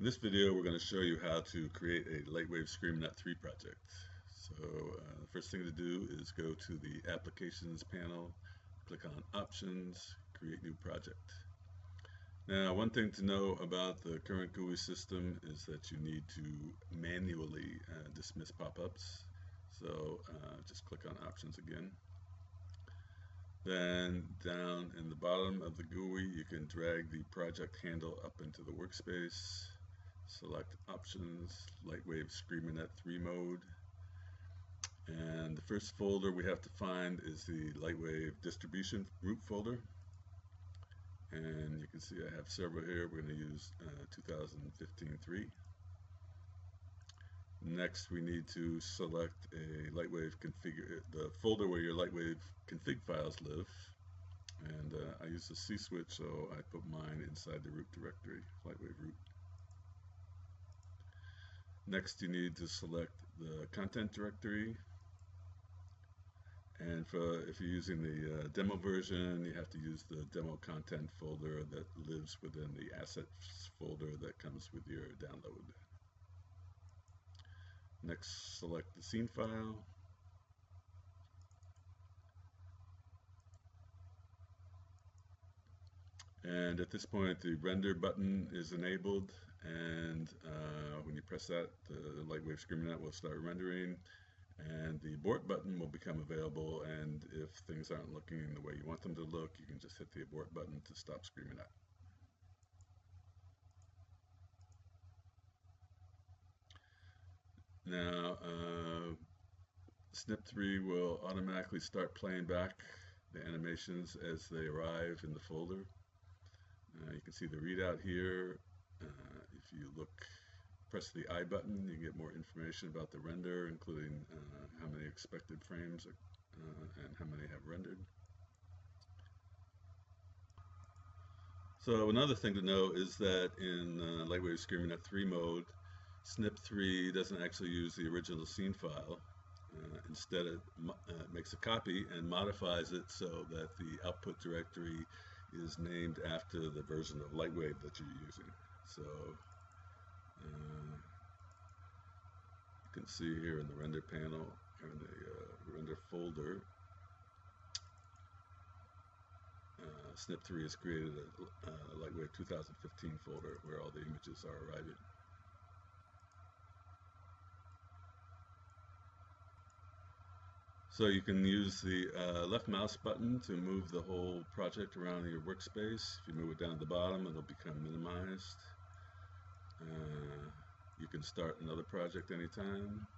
In this video, we're going to show you how to create a Lightwave SNip3 project. So the first thing to do is go to the Applications panel, click on Options, Create New Project. Now, one thing to know about the current GUI system is that you need to manually dismiss pop-ups. So just click on Options again. Then down in the bottom of the GUI, you can drag the project handle up into the workspace. Select Options, Lightwave SNip3 mode. And the first folder we have to find is the Lightwave distribution root folder. And you can see I have several here. We're going to use 2015-3. Next, we need to select a Lightwave configure, the folder where your Lightwave config files live. And I use the C switch, so I put mine inside the root directory, Lightwave root. Next, you need to select the content directory. And if you're using the demo version, you have to use the demo content folder that lives within the assets folder that comes with your download. Next, select the scene file. And at this point, the render button is enabled, and when you press that, the Lightwave SNip will start rendering, and the abort button will become available, and if things aren't looking the way you want them to look, you can just hit the abort button to stop SNip. Now, SNip3 will automatically start playing back the animations as they arrive in the folder. You can see the readout here. If you press the I button, you get more information about the render, including how many expected frames and how many have rendered. So another thing to know is that in Lightwave SNip3 mode, SNip3 doesn't actually use the original scene file. Instead, it makes a copy and modifies it so that the output directory is named after the version of Lightwave that you're using. So you can see here in the render panel, or in the render folder, SNip3 has created a Lightwave 2015 folder where all the images are arriving. So you can use the left mouse button to move the whole project around your workspace. If you move it down to the bottom, it'll become minimized. You can start another project anytime.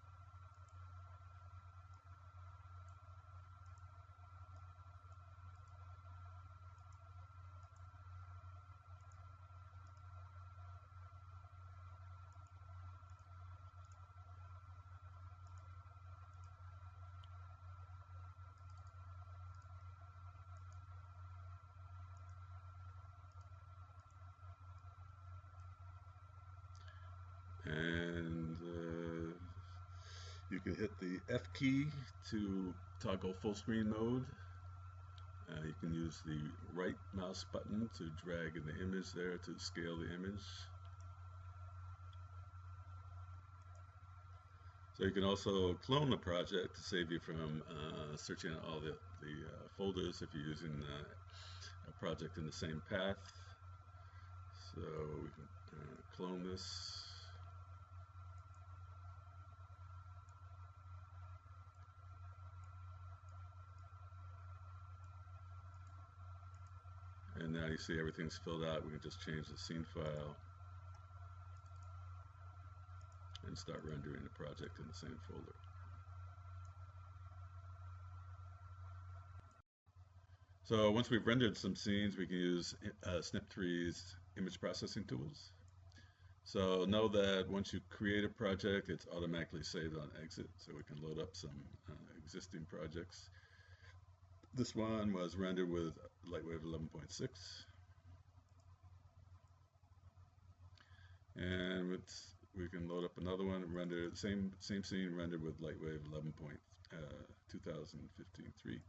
And you can hit the F key to toggle full screen mode. You can use the right mouse button to drag in the image there to scale the image. So you can also clone the project to save you from searching out all the folders if you're using a project in the same path. So we can clone this. And now you see everything's filled out. We can just change the scene file and start rendering the project in the same folder. So once we've rendered some scenes, we can use SNip3's image processing tools. So know that once you create a project, it's automatically saved on exit, so we can load up some existing projects. This one was rendered with Lightwave 11.6. And we can load up another one and render the same scene rendered with Lightwave 2015-3.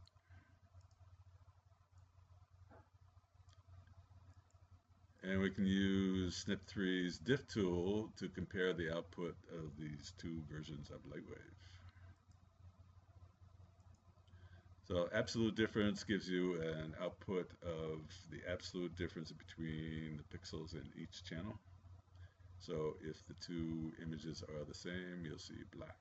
And we can use SNip3's diff tool to compare the output of these two versions of Lightwave. So absolute difference gives you an output of the absolute difference between the pixels in each channel. So if the two images are the same, you'll see black.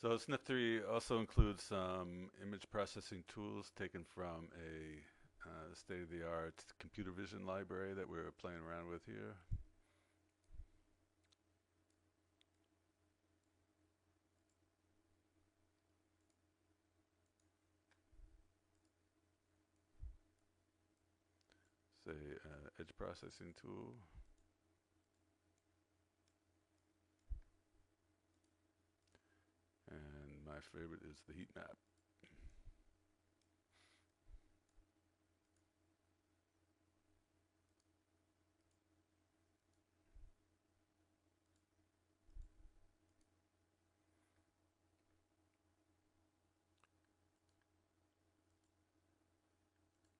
So SNip3 also includes some image processing tools taken from a state-of-the-art computer vision library that we're playing around with here. Say edge processing tool. And my favorite is the heat map.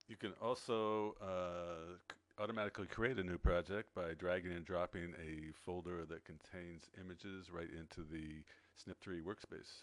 You can also automatically create a new project by dragging and dropping a folder that contains images right into the SNip3 workspace.